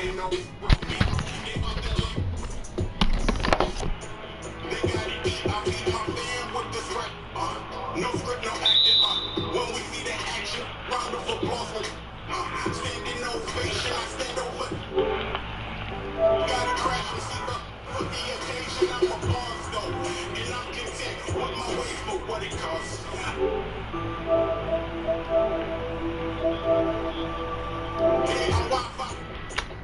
Ain't no with me. If I'm there like they gotta eat, I feed my fam with the threat. No script, no acting. When we see the action, round of applause. Standing ovation, I stand over. Gotta crash and see for the occasion. I'm a boss though, and I'm content with my ways for what it costs. Yeah, I'm Wi-Fi.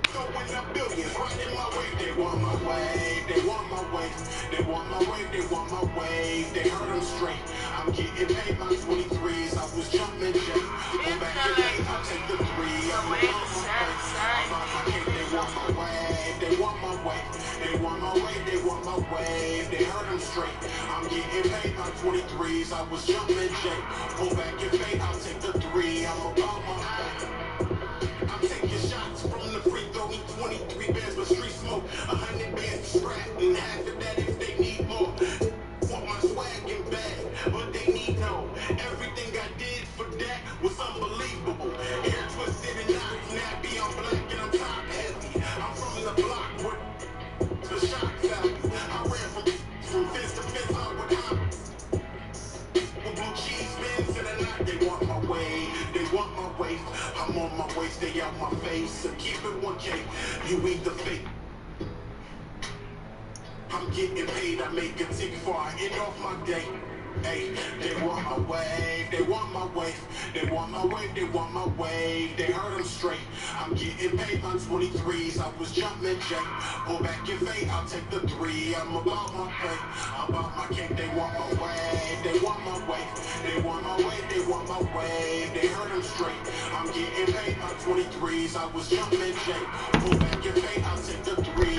Throwing up billions right in my way. They want my way, they want my way, they want my way, they want my way. They heard them straight. I'm getting paid my 23s. I was jumping Jay. Go back to day, I'll take the three. I'm about my face. I'm about my cake. They want my way, they want my way, they want my way, they want my way. They heard them straight. I'm getting paid my 23s. I was jumping Jay. Go back and fade, I'll take the three. I'm about my way. I'm taking shots from the free throw. Need 23 bands with street smoke. 100 bands to scrap. And half of that if they need more. Want my swag and bag, but they need no. Everything I did for that was unbelievable. Hair twisted and not nappy. I'm black and I'm top heavy. I'm from the block where the shock value. I ran from fence to fence. I would hop. Blue cheese spins in the night. They want my way. They want my way. I'm on my way. Stay out my face. So keep it 1K. You eat the fake. I'm getting paid. I make a tick before I end off my day. Hey, they want my way. They want my way. They want my way. They want my way. They heard them straight. I'm getting paid on 23s. I was jumping Jay. Pull back your fade. I'll take the three. I'm about my pay. I'm about my cake. They want my way. They want my way. They want my way. They want my way. They heard them straight. I'm getting paid on 23s. I was jumping Jay. Pull back your fade. I'll take the three.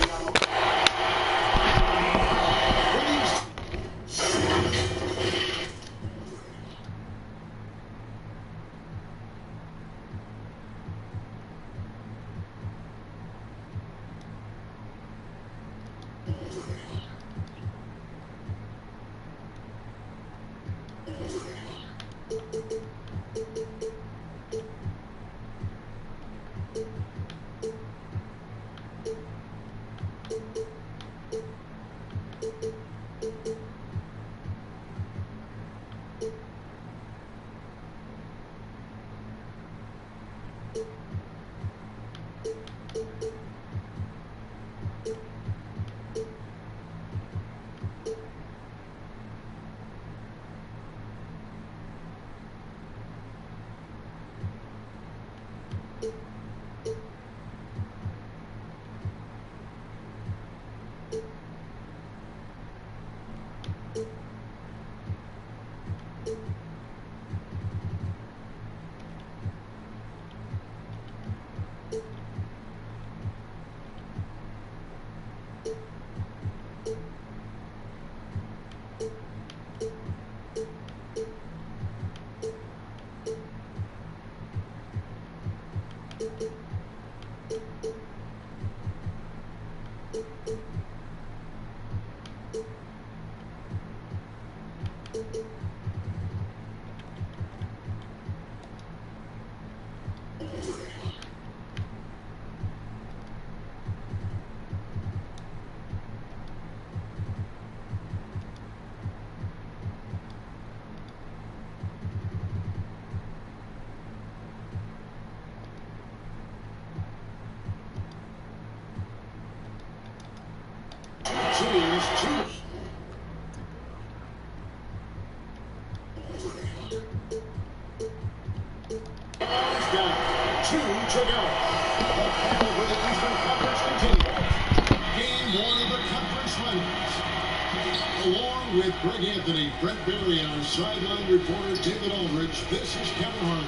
With Greg Anthony, Brent Barry, and our sideline reporter David Aldridge, this is Kevin Harlan.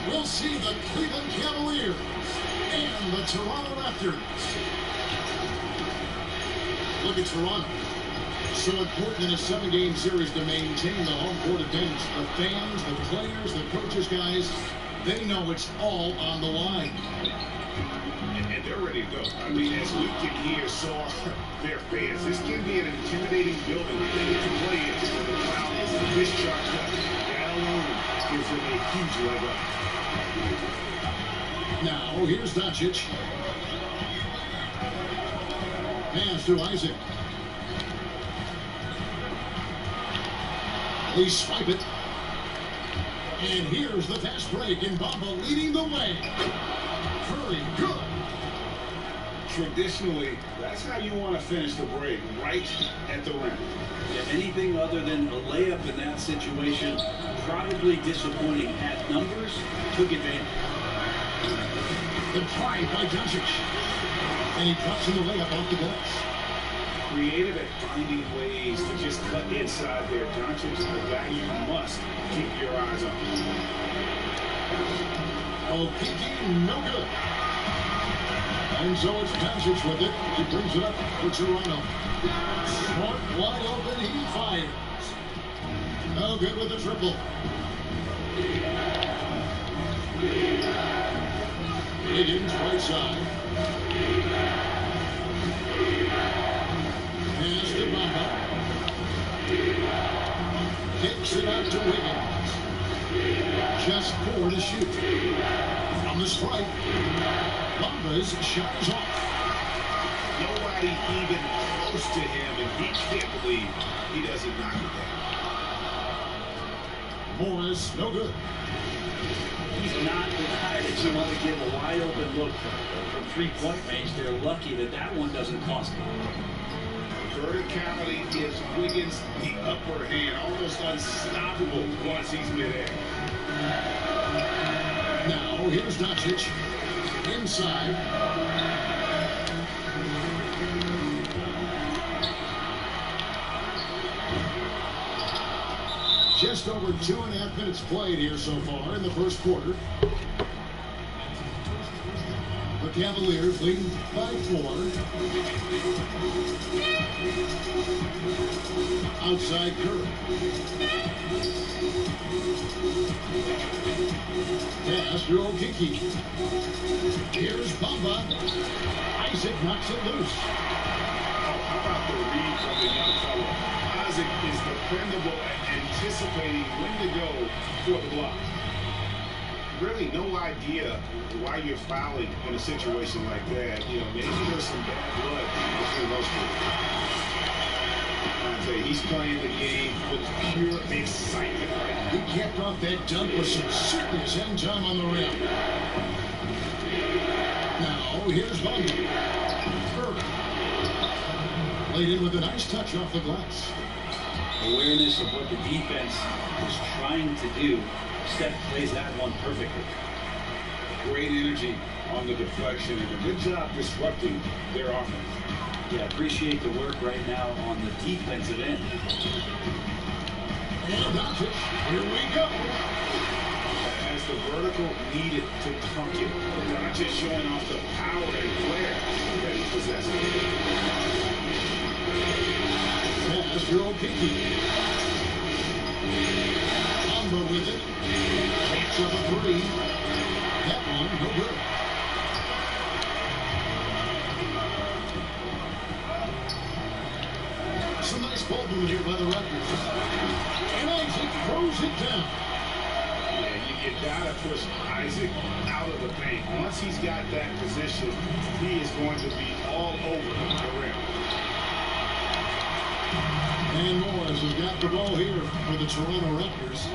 We'll see the Cleveland Cavaliers and the Toronto Raptors. Look at Toronto. So important in a 7-game series to maintain the home court advantage. The fans, the players, the coaches, guys, they know it's all on the line. And they're ready to go. I mean, as we can hear, so are their fans. This can be an intimidating building that they get to play in. The crowd is discharged up. That alone gives them a huge leg up. Now, here's Doncic. Pass to Isaac. They swipe it. And here's the fast break, and Bamba leading the way. Very good. Traditionally, that's how you want to finish the break, right at the rim. Yeah, anything other than a layup in that situation, probably disappointing. At numbers, took advantage. The drive by Doncic. And he drops in the layup off the glass. Creative at finding ways to just cut inside there. Doncic is a guy you must keep your eyes on. Okeke, no good. And so it's Doncic with it. He brings it up for Toronto. Smart, wide open, he fires. No good with the triple. Higgins, right side. Pass to Bamba. Kicks it out to Wiggins. Just 4 to shoot. From the strike. Bamba's shot is off. Nobody even close to him, and he can't believe he doesn't knock it down. Morris, no good. He's not the guy that you want to give a wide open look from three-point range. They're lucky that that one doesn't cost them. Verticality gives Wiggins the upper hand, almost unstoppable once he's midair. Now here's Doncic. Inside. Just over 2.5 minutes played here so far in the first quarter. The Cavaliers leading by 4. Outside Curry. Pass to Okeke. Here's Bamba. Isaac knocks it loose. Oh, how about the read from the young fellow? Isaac is dependable at anticipating when to go for the block. Really no idea why you're fouling in a situation like that. You know, maybe there's some bad blood between those two. I tell you, he's playing the game with pure excitement right now. He kept off that dunk with some serious end time on the rim. Now here's Bamba. Laid in with a nice touch off the glass. Awareness of what the defense is trying to do. Steph plays that one perfectly. Great energy on the deflection and a good job disrupting their offense. Yeah, appreciate the work right now on the defensive end. And Doncic, here we go. As the vertical needed to trunk it, Doncic showing off the power and flair that he possesses. Pass to Okeke. Bamba with it. Takes up a 3. That one, no good. Some nice ball movement here by the Raptors. And Isaac throws it down. Yeah, you gotta push Isaac out of the paint. Once he's got that position, he is going to be all over the rim. And Morris has got the ball here for the Toronto Raptors.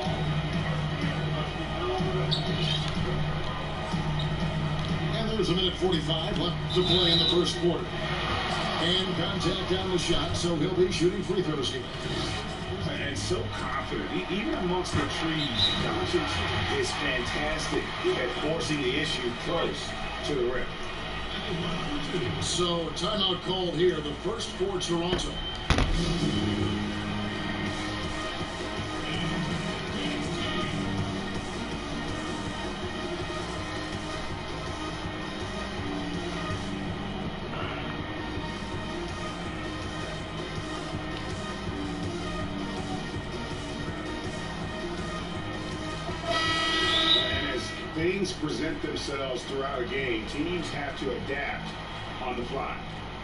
And there's 1:45 left to play in the first quarter. And contact on the shot, so he'll be shooting free throws here. And so confident, even amongst the trees, Doncic is fantastic at forcing the issue close to the rim. So timeout called here, the first for Toronto. Things present themselves throughout a game. Teams have to adapt on the fly.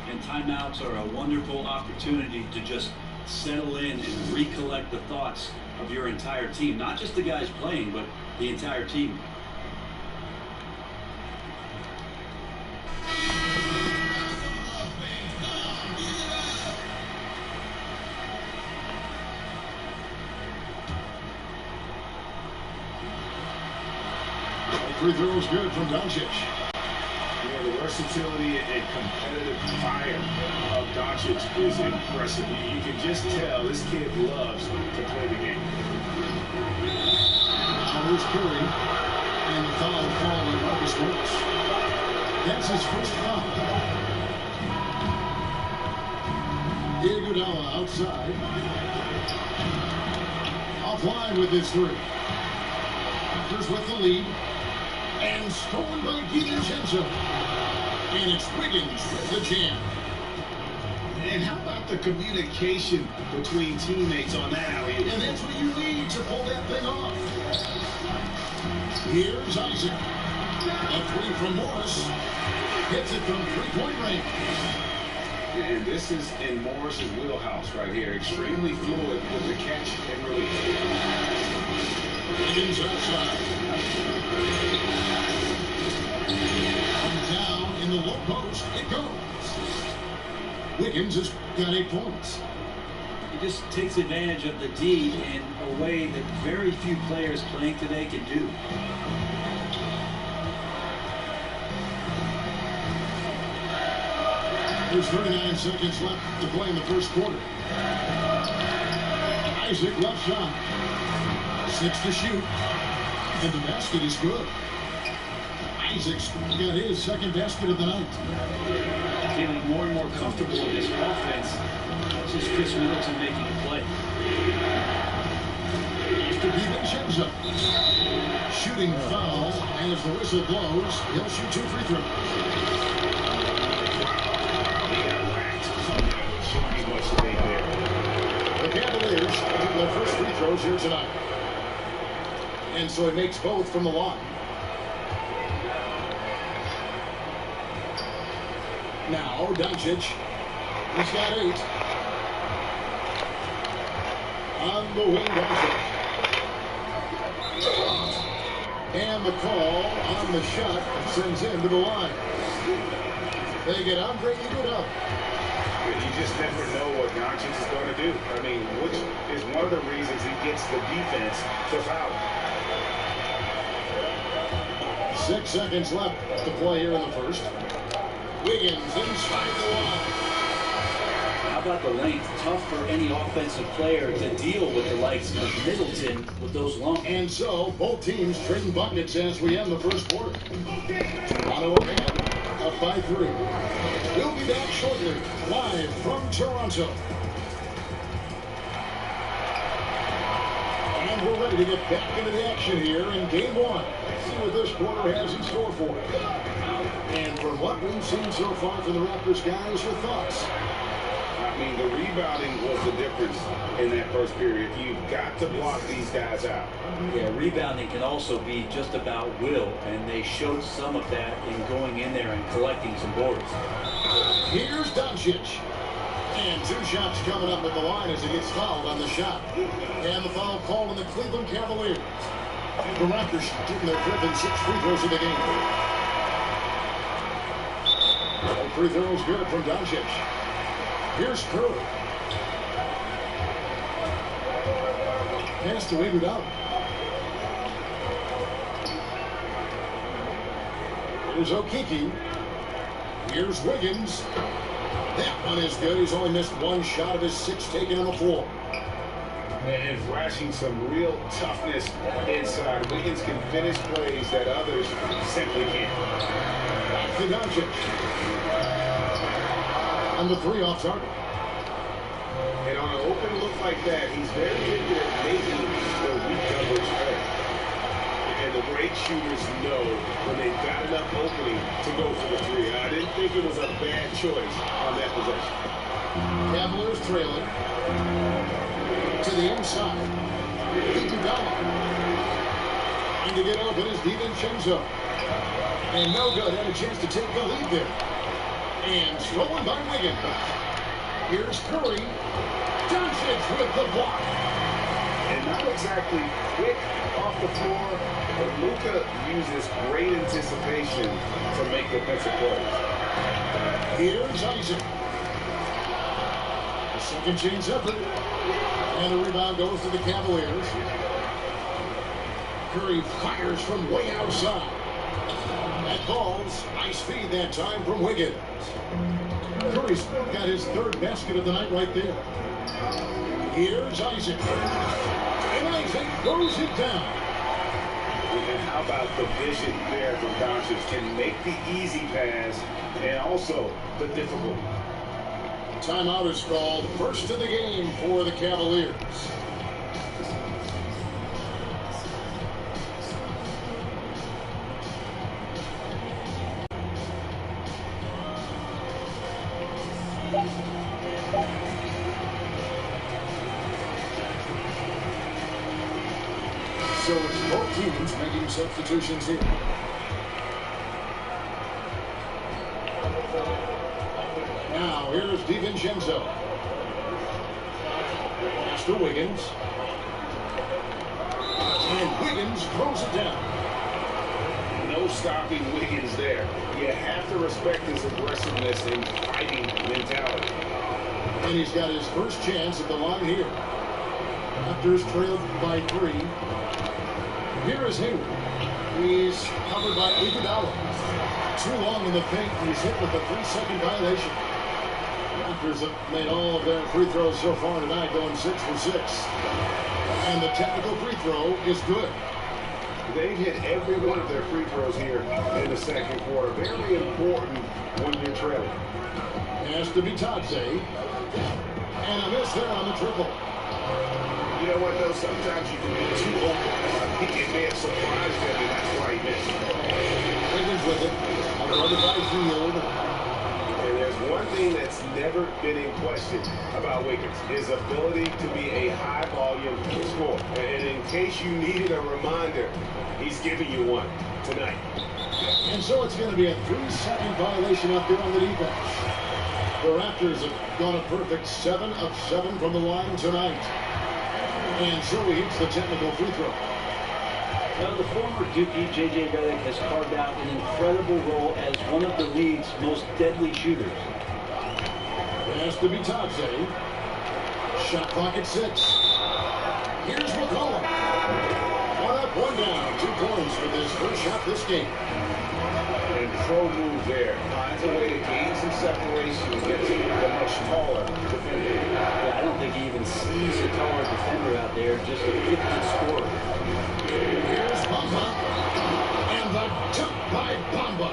And timeouts are a wonderful opportunity to just settle in and recollect the thoughts of your entire team. Not just the guys playing, but the entire team. free throw is good from Doncic. Yeah, the versatility and competitive fire of Doncic is impressive. You can just tell this kid loves to play the game. Now here's Curry, and the foul call on Marcus Morris. That's his first foul. Iguodala outside. Offline with his three. Raptors with the lead. And stolen by DiVincenzo. And it's Wiggins with the jam. And how about the communication between teammates on that alley-oop? And that's what you need to pull that thing off. Here's Isaac. A three from Morris. Hits it from three-point range. And this is in Morris's wheelhouse right here. Extremely fluid with the catch and release. Wiggins outside. And down in the low post, it goes. Wiggins has got 8 points. He just takes advantage of the D in a way that very few players playing today can do. There's 39 seconds left to play in the first quarter. Isaac left shot. 6 to shoot. And the basket is good. Isaac's got his second basket of the night. Feeling more and more comfortable with this offense. This is Chris Middleton making a play. After DiVincenzo. Shooting foul, and as the whistle blows, he'll shoot 2 free throws. The Cavaliers took their first free throws here tonight. And so he makes both from the line. Now, Doncic. He's got 8. On the wing, Doncic. And the call on the shot sends him to the line. They get Andre Iguodala. You just never know what Doncic is going to do. I mean, which is one of the reasons he gets the defense to foul. 6 seconds left to play here in the first. Wiggins inside the line. How about the length? Tough for any offensive player to deal with the likes of Middleton with those long. And so both teams trading buckets as we end the first quarter. Toronto ahead, up by 3. We'll be back shortly, live from Toronto. And we're ready to get back into the action here in Game 1. See what this quarter has in store for us. And from what we've seen so far from the Raptors, guys, your thoughts? I mean, the rebounding was the difference in that first period. You've got to block these guys out. Yeah, rebounding can also be just about will, and they showed some of that in going in there and collecting some boards. Here's Doncic. And 2 shots coming up at the line as he gets fouled on the shot. And the foul called on the Cleveland Cavaliers. The Raptors taking their 5th and 6th free throws of the game. All free throws good from Doncic. Here's Curry. Pass to Iguodala. Here's Okeke. Here's Wiggins. That one is good. He's only missed 1 shot of his 6 taken on the floor. And flashing some real toughness inside. Wiggins can finish plays that others simply can't. Back to Doncic. And the 3 off target. And on an open look like that, he's very good at making the weak coverage pay. And the great shooters know when they've got enough opening to go for the 3. I didn't think it was a bad choice on that possession. Cavaliers trailing. To the inside. Iguodala. And to get open is DiVincenzo. And no good. Had a chance to take the lead there. And stolen by Wiggins. Here's Curry. Doncic with the block. And not exactly quick off the floor, but Luka uses great anticipation to make defensive plays. Here's Isaac. A second chance effort. And the rebound goes to the Cavaliers. Curry fires from way outside. falls. Nice feed that time from Wiggins. Curry's got his third basket of the night right there. Here's Isaac. And Isaac throws it down. And how about the vision there from Doncic? Can make the easy pass and also the difficult. Timeout is called. First of the game for the Cavaliers. So it's both teams making substitutions here. Now here's DiVincenzo. Pass to Wiggins. And Wiggins throws it down. No stopping Wiggins there. You have to respect his aggressiveness and fighting mentality. And he's got his first chance at the line here. Raptors trailed by 3. Here is Hayward. He's covered by Iguodala. Too long in the paint. He's hit with a 3-second violation. Raptors have made all of their free throws so far tonight, going 6 for 6. And the technical free throw is good. They've hit every one of their free throws here in the second quarter. Very important when you're trailing. Has to be Bitadze. And a miss there on the triple. You know what, though? Sometimes you can be too open. I think it may have surprised him, and that's why he missed. Wiggins with it. Another by Hield. And there's one thing that's never been in question about Wiggins, his ability to be a high-volume scorer. And in case you needed a reminder, he's giving you one tonight. And so it's going to be a 3-second violation out there on the defense. The Raptors have gone a perfect 7 of 7 from the line tonight. And so he hits the technical free throw. Well, the former Dookie, J.J. Redick, has carved out an incredible role as one of the league's most deadly shooters. Has to be Bitadze. Shot clock at 6. Here's McCollum. 1 up, 1 down. 2 points for this first shot this game. And pro move there. Finds a way to gain some separation against a much taller defender. Yeah, I don't think he even sees a taller defender out there, just a gifted scorer. Here's Bamba. And the dunk by Bamba.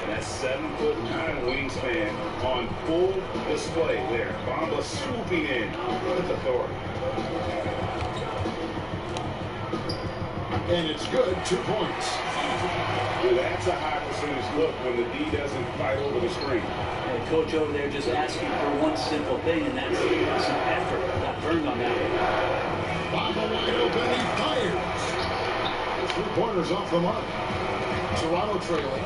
And that's 7'9" wingspan on full display there. Bamba swooping in with authority. And it's good. 2 points. Well, that's a high percentage look when the D doesn't fight over the screen. And the coach over there just asking for one simple thing, and that's some effort. Got burned on that one. Bamba wide open. He fires. The 3-pointers off the mark. Toronto trailing.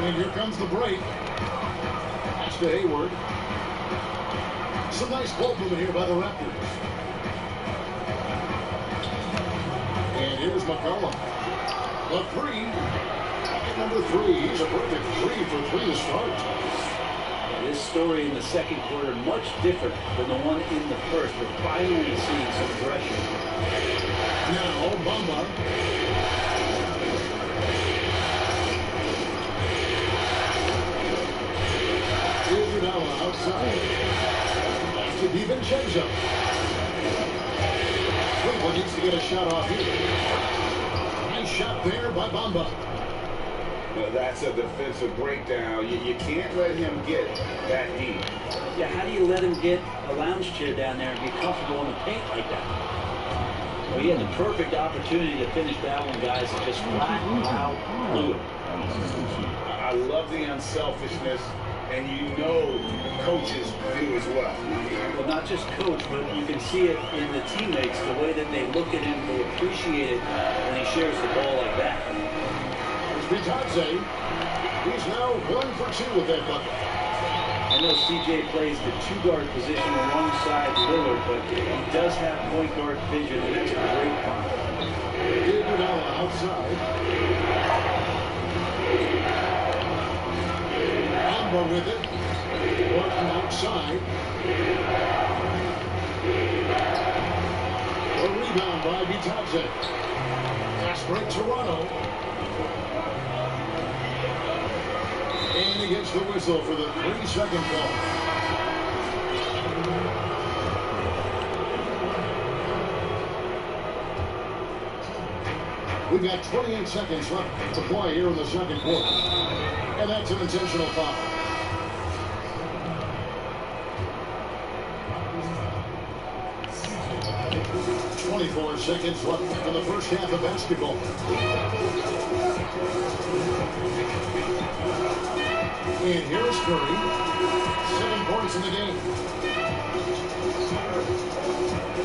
And here comes the break. Pass to Hayward. Some nice ball movement here by the Raptors. And here's McCollum. The 3. Number 3. He's a perfect 3 for 3 to start. This story in the second quarter much different than the one in the first. We're finally seeing some aggression. Now Bamba. Iguodala outside. Back to DiVincenzo. Cleveland needs to get a shot off here. Nice shot there by Bamba. Well, that's a defensive breakdown. You can't let him get that deep. Yeah, how do you let him get a lounge chair down there and be comfortable in the paint like that? Well, he had the perfect opportunity to finish that one, guys. Just flat out blew it. I love the unselfishness, and you know coaches do as well. Well, not just coach, but you can see it in the teammates, the way that they look at him, they appreciate it when he shares the ball like that. Bitadze, he's now 1 for 2 with that bucket. I know CJ plays the 2-guard position alongside Lillard, but he does have point guard vision, and that's a great point. Iguodala outside. Bamba with it. Working outside. A rebound by Bitadze. Pass break Toronto. And he gets the whistle for the 3-second call. We've got 28 seconds left to play here in the second quarter. And that's an intentional foul. 24 seconds left for the first half of basketball. And here's Curry. 7 points in the game.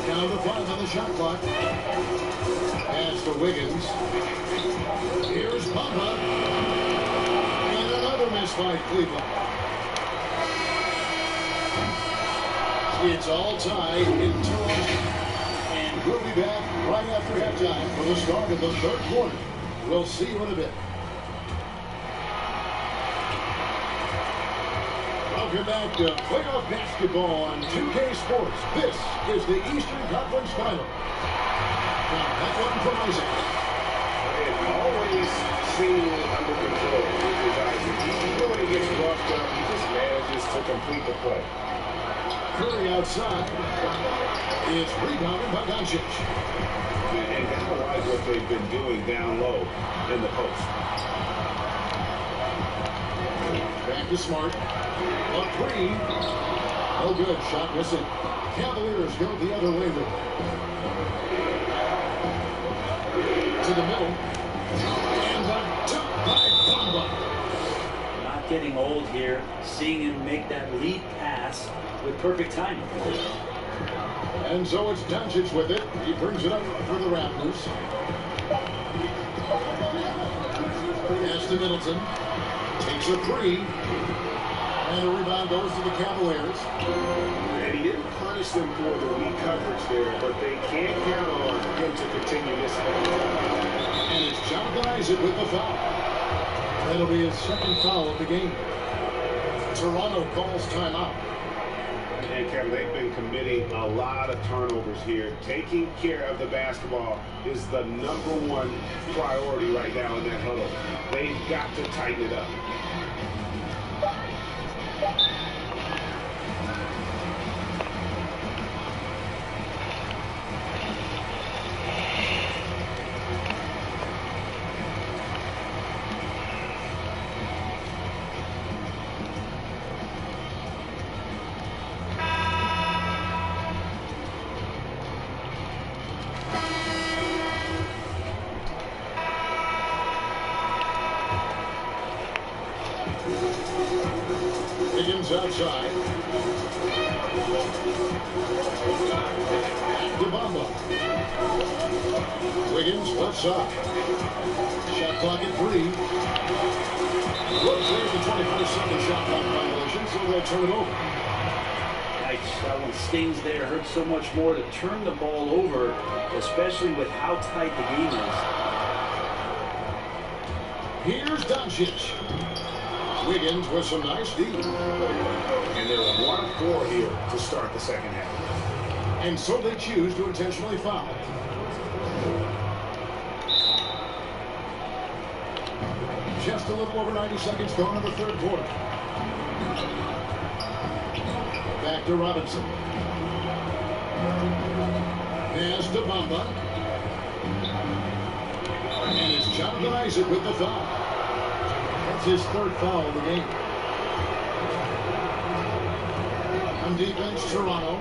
Down to 5 on the shot clock. Pass to Wiggins. Here's Bamba. And another miss by Cleveland. It's all tied in Toronto. And we'll be back right after halftime for the start of the third quarter. We'll see you in a bit. Welcome back to playoff basketball on 2K Sports. This is the Eastern Conference Final. Now, that one from Isaac. And always seemingly under control. Even when he gets roughed up, he just manages to complete the play. Curry outside. It's rebounded by Doncic. And kind of like what they've been doing down low in the post. Back to Smart. Up 3. No good. Shot missing. Cavaliers go the other way with it. To the middle. And the tip by Bamba. Not getting old here. Seeing him make that lead pass with perfect timing. And so it's Doncic with it. He brings it up for the Raptors. Pass to Middleton. Takes a 3. And the rebound goes to the Cavaliers. And he didn't punish them for the weak coverage there, but they can't count on him to continue this. And it's Jonathan Isaac with the foul. That'll be his second foul of the game. Toronto calls timeout. And Kevin, they've been committing a lot of turnovers here. Taking care of the basketball is the #1 priority right now in that huddle. They've got to tighten it up. Wiggins outside. To Bamba. Wiggins left side. Shot clock at 3. Looks there's the 24-second shot clock violation, so they'll turn it over. Nice. That one stings there. Hurts so much more to turn the ball over, especially with how tight the game is. Here's Doncic. Wiggins with some nice D. And they're 1 of 4 here to start the second half. And so they choose to intentionally foul. Just a little over 90 seconds gone in the third quarter. Back to Robinson. Pass to Bamba. And it's Jonathan Isaac with the foul. That's his third foul of the game. On defense, Toronto.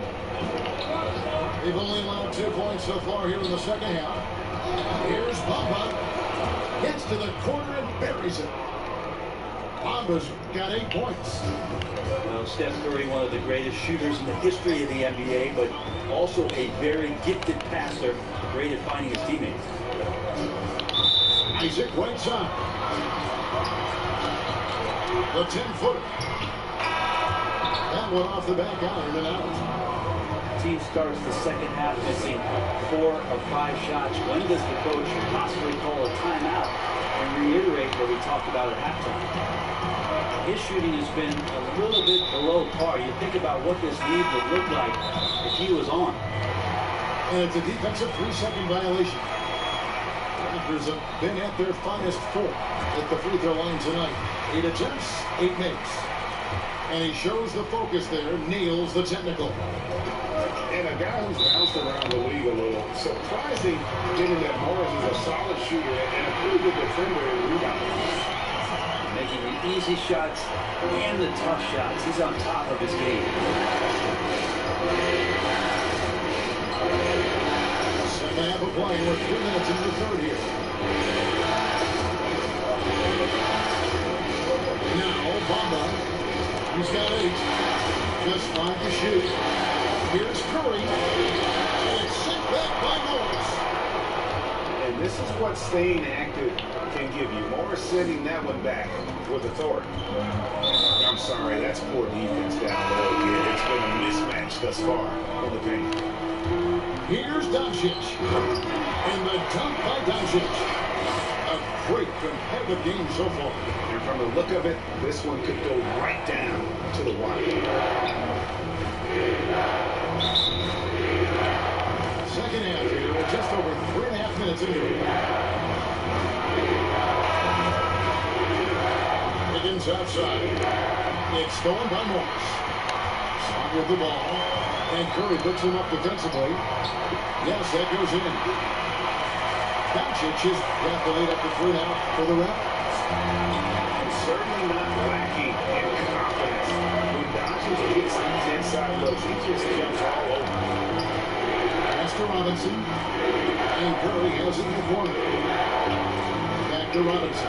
They've only allowed 2 points so far here in the second half. Here's Bamba. Gets to the corner and buries it. Bamba's got 8 points. Well, Steph Curry, one of the greatest shooters in the history of the NBA, but also a very gifted passer, great at finding his teammates. Isaac right side. The 10-footer. That one off the back iron and out. Team starts the second half missing 4 of 5 shots. When does the coach possibly call a timeout and reiterate what we talked about at halftime? His shooting has been a little bit below par. You think about what this lead would look like if he was on. And it's a defensive 3-second violation. Raptors have been at their finest form at the free throw line tonight. 8 attempts, 8 makes. And he shows the focus there, nails the technical. And a guy who's bounced around the league a little. Surprising, given that Morris is a solid shooter and a pretty good defender and rebounder. Making the easy shots and the tough shots. He's on top of his game. Second half of play. We're 3 minutes into the third here. Now, Bamba. He's got 8. Just 5 to shoot. Here's Curry. And it's sent back by Morris. And this is what staying active can give you. Morris sending that one back with authority. I'm sorry, that's poor defense down low here. It's been a mismatch thus far in the paint. Here's Doncic. And the dunk by Doncic. A great competitive game so far. And from the look of it, this one could go right down to the wire. Second half here, we're just over 3.5 minutes into it. Higgins outside. It's stolen by Morris. Shot with the ball. And Curry picks him up defensively. Yes, that goes in. Doncic has got the lead up to 3 now for the ref. And certainly not lacking in confidence. When Doncic gets these inside looks, he just jumps all over. Pass to Robinson. And Curry has it in the corner. Back to Robinson.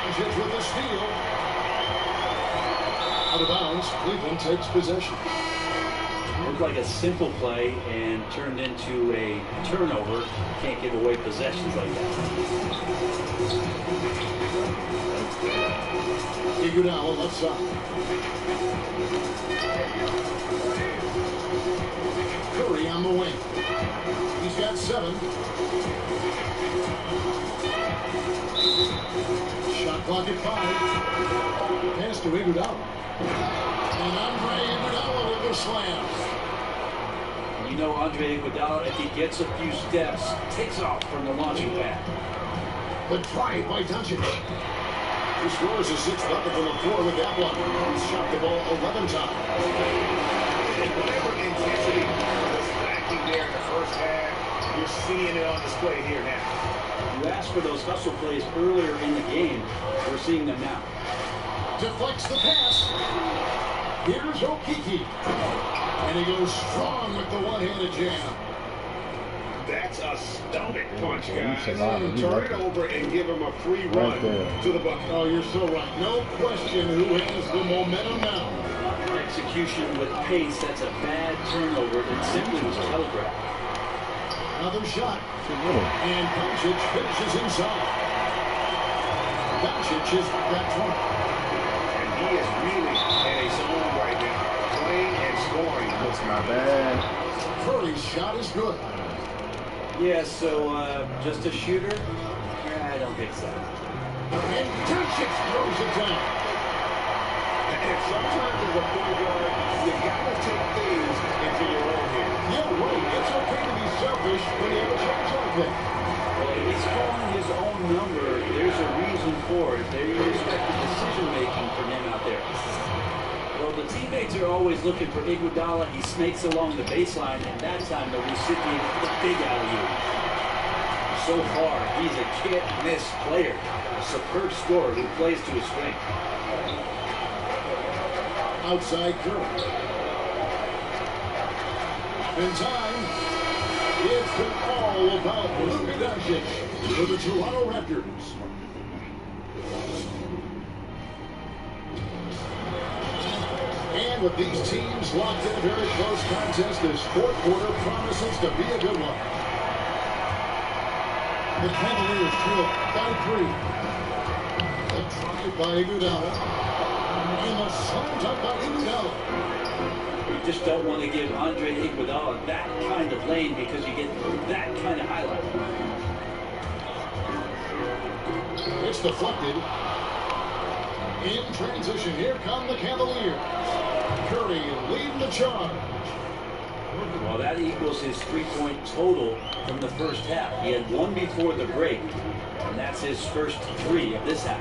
Doncic with a steal. Out of bounds. Cleveland takes possession. Looked like a simple play and turned into a turnover. Can't give away possessions like that. Iguodala left side. Curry on the wing. He's got 7. Shot clock at 5. Pass to Iguodala. And Andre Iguodala with the slam. You know Andre Iguodala, if he gets a few steps, takes off from the launching pad. The drive by Doncic. He scores his 6th bucket from the floor with that one. He's shot the ball 11 times. And whatever intensity was lacking there in the first half, you're seeing it on display here now. You asked for those hustle plays earlier in the game. We're seeing them now. Deflects the pass. Here's Okeke. And he goes strong with the one-handed jam. That's a stomach punch, guys. Turn it over and give him a free run to the bucket. Oh, you're so right. No question who has the momentum now. Execution with pace, that's a bad turnover. It simply was telegraphed. Another shot. And Doncic finishes inside. Doncic is got 20. And he is really in a zone right now. Playing and scoring. That's not bad. Curry's shot is good. Yeah, so just a shooter? I don't think so. And Doncic throws it down. And sometimes as a point guard, you gotta take things into your own hands. Yeah, right. It's okay to be selfish when you have a chance like that. Well, if he's calling his own number, there's a reason for it. They respect the decision-making from him out there. Well, the teammates are always looking for Iguodala. He snakes along the baseline, and that time the recipient of the big alley-oop. So far, he's a can't-miss player. A superb scorer who plays to his strength. Outside Curry. In time, it's been all about Luka Doncic for the Toronto Raptors. And with these teams locked in a very close contest, this fourth quarter promises to be a good one. The Cavaliers trail by 3. The drive by Iguodala. And the slam dunk by Iguodala. You just don't want to give Andre Iguodala that kind of lane because you get that kind of highlight. It's deflected. In transition, here come the Cavaliers. Curry leading the charge. Well, that equals his 3-point total from the first half. He had one before the break, and that's his first 3 of this half.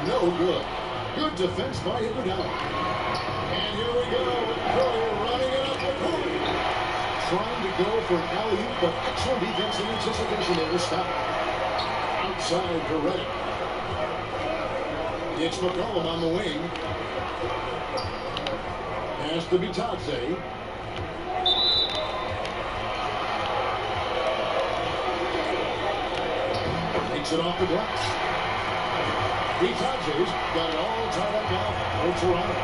No good. Good defense by Iguodala. And here we go with Curry running it up the court. Trying to go for an alley-oop, but excellent defense in anticipation there to stop. Outside to Redick. It's McCollum on the wing. Pass to Bitadze. Takes it off the glass. Bitadze's got it all tied up now for Toronto.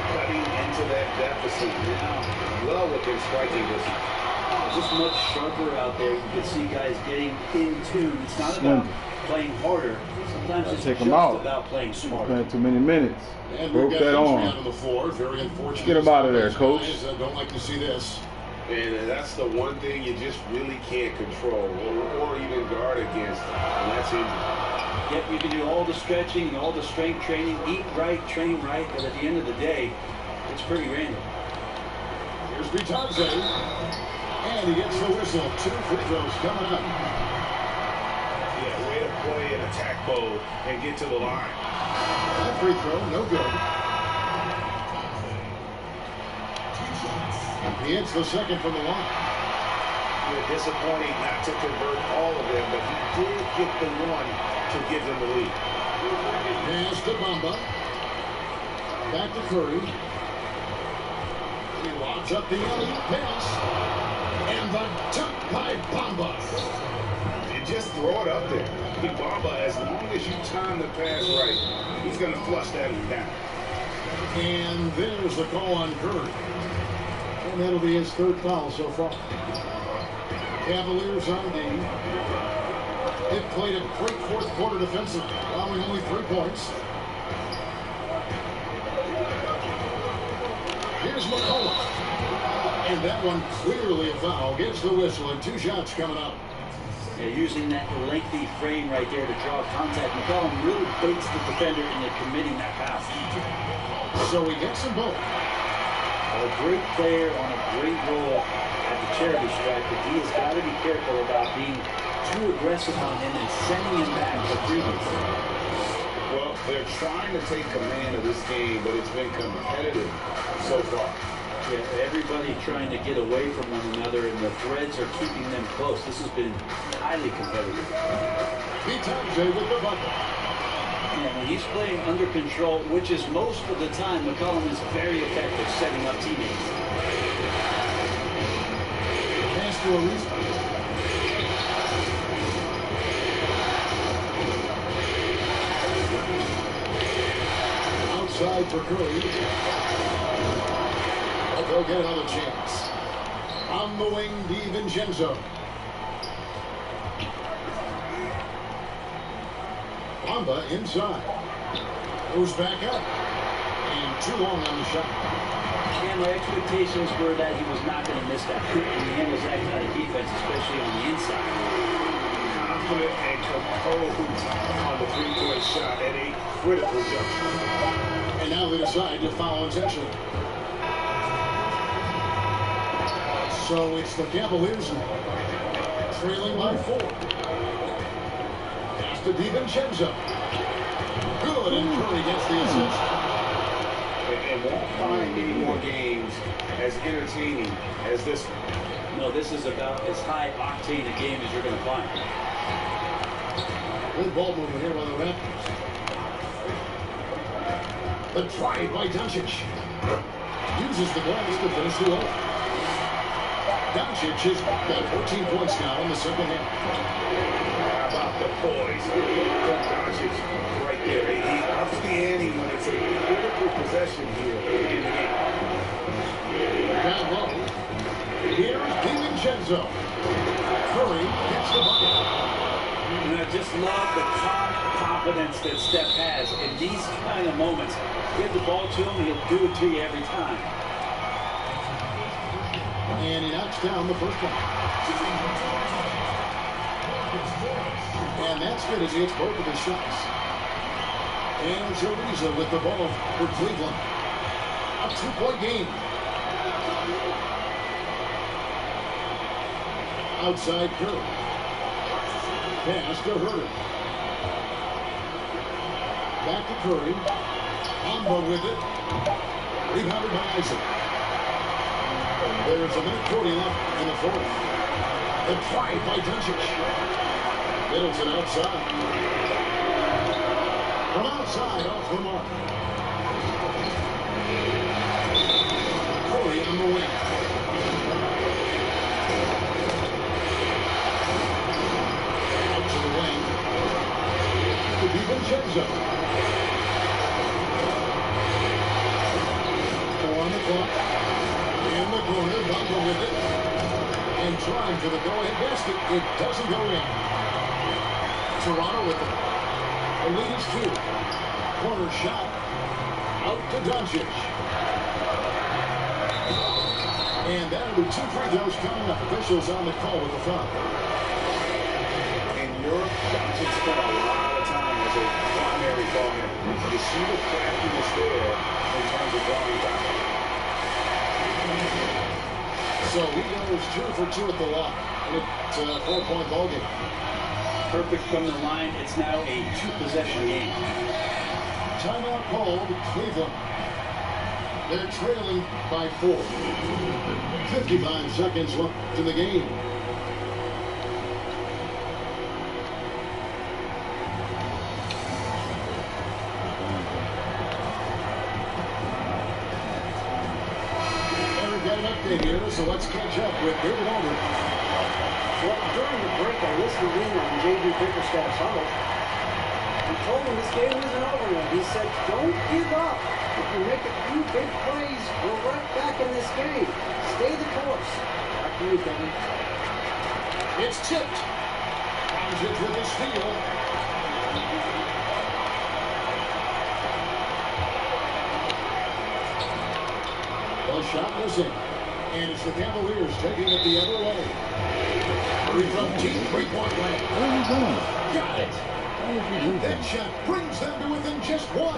Cutting into that deficit now. Well within striking distance. Just much sharper out there. You can see guys getting in tune. It's not about playing harder. Sometimes it's just about playing smarter. Playing too many minutes. And broke that arm. On the floor. Very unfortunate. Get him out of there, coach. Don't like to see this. And that's the one thing you just really can't control or even guard against, and that's injury. Yep, you can do all the stretching and all the strength training, eat right, train right, but at the end of the day, it's pretty random. Here's Bitadze. And he gets the whistle. 2 free throws coming up. Yeah, way to play in attack mode and get to the line. That free throw, no good. He hits the second from the line. Yeah, disappointing not to convert all of them, but he did get the one to give them the lead. Pass to Bamba. Back to Curry. He lobs up the alley-oop pass. And the dunk by Bamba. You just throw it up there. Bamba, as long as you time the pass right, he's going to flush that one down. And there's the call on Curry. And that'll be his 3rd foul so far. Cavaliers on D. They've played a great 4th quarter defensively, allowing only 3 points. Here's McCollum. And that one clearly a foul. Gets the whistle and 2 shots coming up. Yeah, using that lengthy frame right there to draw contact. McCollum really baits the defender into committing that foul. So he gets them both. A great player on a great role at the charity stripe, but he has got to be careful about being too aggressive on him and sending him back to previous. Well, they're trying to take command of this game, but it's been competitive so far. Yeah, everybody trying to get away from one another, and the threads are keeping them close. This has been highly competitive. Bitadze with the bucket. Yeah, when he's playing under control, which is most of the time, McCollum is very effective setting up teammates. Pass to Ariza. Outside for Curry. They'll get another chance. On the wing, DiVincenzo. Bamba inside. Goes back up. And too long on the shot. And my expectations were that he was not going to miss that quick when he handles that kind of defense, especially on the inside. Confident and composed on the 3-point shot at a critical juncture. And now they decide to foul intentionally. So it's the Cavaliers trailing by 4. Pass to DiVincenzo. Good, and Curry gets the assist. And won't find any more games as entertaining as this one. No, this is about as high octane a game as you're going to find. Good ball movement here by the Raptors. The drive by Doncic. Uses the glass to finish the goal. Doncic has got 14 points now in the second half. How about the poise? Doncic right there. He ups the ante when it's a critical possession here in the game. Down low. Here's DiVincenzo. Curry gets the bucket. And I just love the calm confidence that Steph has in these kind of moments. Give the ball to him, he'll do it to you every time. And he knocks down the first one. And that's good as he hits both of his shots. And it's Ariza with the ball for Cleveland. A 2-point game. Outside Curry. Pass to Herter. Back to Curry. Hamba with it. Rebounded by Isaac. There's a minute 40 left in the fourth. The drive by Doncic. Middleton outside. From outside off the mark. Curry on the wing. Out to the wing. To DiVincenzo. On the clock. In the corner, Bamba with it. And trying for the go-ahead basket. It doesn't go in. Toronto with it. The lead is 2. Corner shot. Out to Doncic. And that'll be 2 free throws coming up. Officials on the call with the foul. In Europe, Doncic spent a lot of time as a primary ball handler. You see the craftiness there in terms of drawing time. So he goes 2 for 2 at the line. And it's a 4-point ball game. Perfect from the line. It's now a 2-possession game. Timeout called Cleveland. They're trailing by 4. 55 seconds left in the game. Here, so let's catch up with David Aldridge. Well, during the break, I listened in on J.D. Bickerstaff's huddle. He told him this game isn't over yet. He said, don't give up. If you make a few big plays, we're right back in this game. Stay the course. Back to you, Kevin. It's tipped. Aldridge with a steal. The shot missing. And it's the Cavaliers taking it the other way. Curry from deep 3-point range. What are you doing? Got it. Why would you do And that that? shot brings them to within just 1.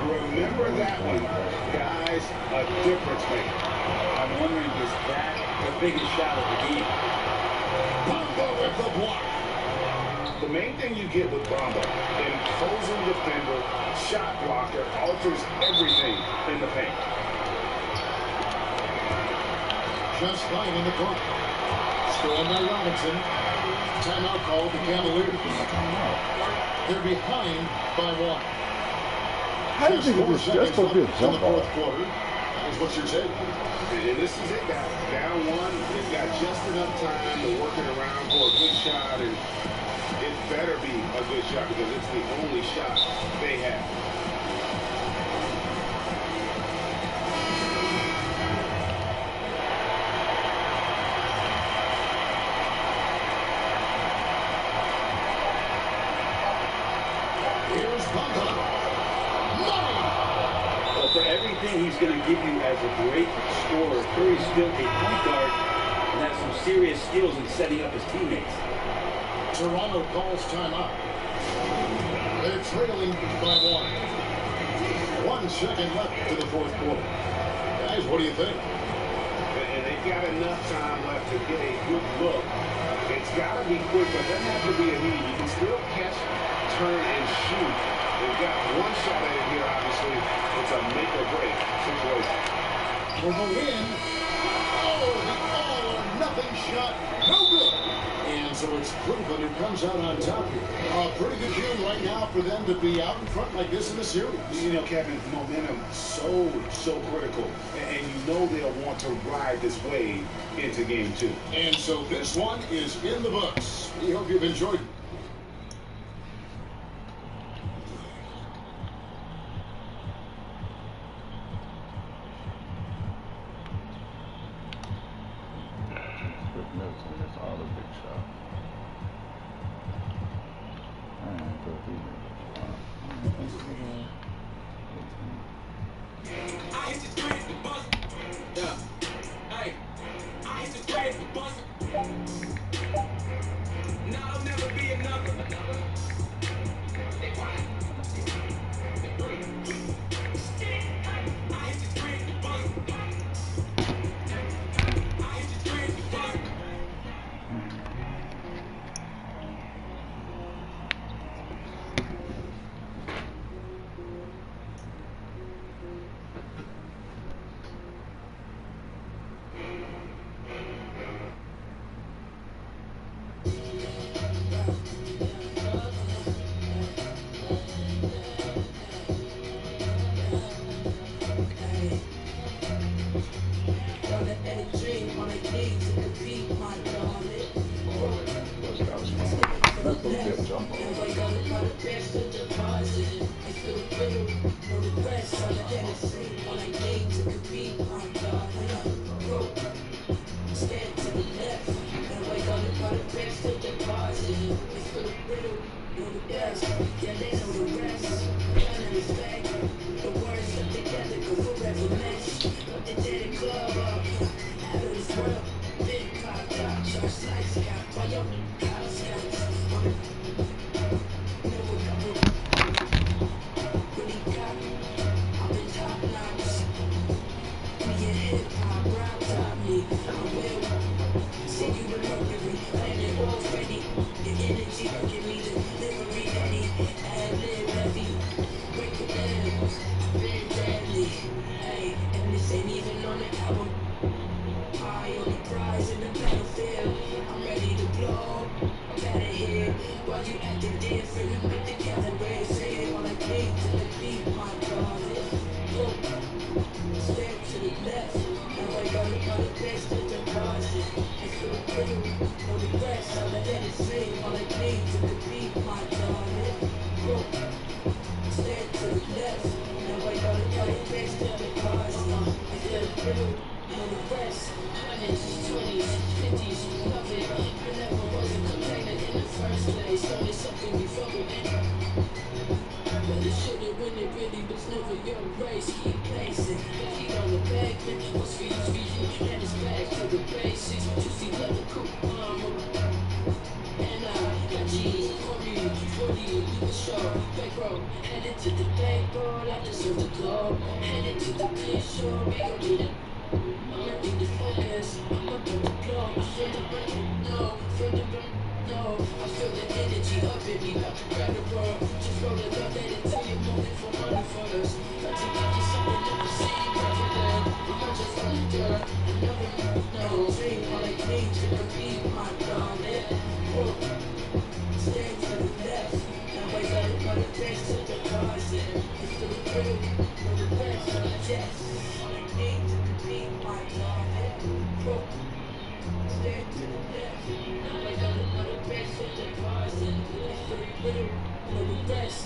Remember that one, guys, a difference maker. I'm wondering, is that the biggest shot of the game? Bamba with the block. The main thing you get with Bamba, imposing defender, shot blocker, alters everything in the paint. Just 5 on the clock. Stolen by Robinson. Timeout called the Cavaliers. They're behind by 1. How do you think Just 4 that's supposed to be a seconds left in jump the fourth ball? quarter. That is what you're saying. And this is it, guys. Down 1, they've got just enough time to work it around for a good shot, and it better be a good shot because it's the only shot they have. Here's Bamba. Money! Well, for everything he's going to give you as a great scorer, Curry's still a point guard and has some serious skills in setting up his teammates. Toronto calls timeout. They're trailing by 1. 1 second left to the fourth quarter. Guys, what do you think? And they've got enough time left to get a good look. It's got to be quick, but it doesn't have to be a need. You can still catch, turn, and shoot. They've got 1 shot at it here, obviously. It's a make-or-break situation. For the win. Oh, the all-or-nothing shot. No good. And so it's Cleveland who comes out on top here. A pretty good game right now for them to be out in front like this in the series. You know, Kevin, momentum so critical. And you know they'll want to ride this wave into game 2. And so this one is in the books. We hope you've enjoyed it. Middleton missed all the big shots. I ain't thought he I hit the street the bus. Yeah. Hey. I hit the street the bus. Now there'll never be another. I hit race, keep pacing. Feet on the pavement, what's for you, and it's back to the basics. You see level cool, and I got G's for me, you can show. Back row, headed to the bankroll, I deserve the glow. Headed to the big show, we gon' do that. I'ma do the focus, I'ma do the glow. I feel the burn, no, feel the burn, no. I feel the energy up in me, about to grab the world. Just roll it up, let it tell you moving for money first. Got to give you something never seen rather than I'm not just on the dirt. I never know, dream like me to repeat my darling. Stay to the left, now wait let it go to taste to the cars. It's to the real, no regrets, no chest. Like me to repeat my darling. Stay to the left, now wait let it go to taste to the cars. It's to the real, no regrets.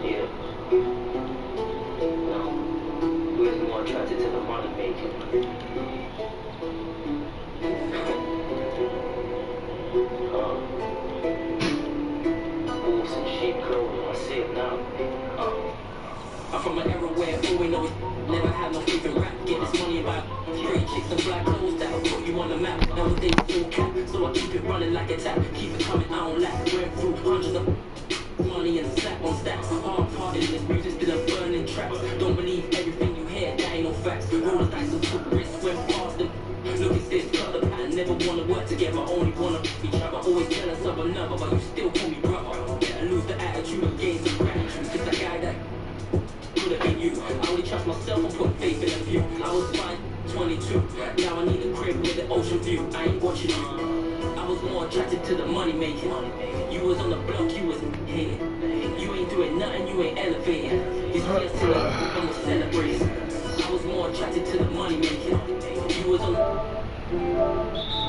Yeah. No. We're more attracted to the money making. Wolves and sheep clothing, I see it now. I'm from an era where all we know is never have no faith in rap. Get this money about free chicks and black clothes that'll put you on the map. Nowadays full cap, so I keep it running like a tap. Keep it coming, I don't lack. Went through hundreds of money and stack on stacks. Hard-hearted in this music, still a burning tracks. Don't believe everything you hear, that ain't no facts. Roll the dice and took risks, went past them. Look at this, cut the pattern, never wanna work together, only wanna each other. Always jealous of another, but you still call me brother. Better lose the attitude of gains and gratitude. Cause the guy that could have been you, I only trust myself and put faith in a few. I was fine, 22, now I need a crib with an ocean view. I ain't watching you. I was more attracted to the money making. You was on the block, you was hating. You ain't doing nothing, you ain't elevating. You see us till I'm a celebrating. I was more attracted to the money making. You was on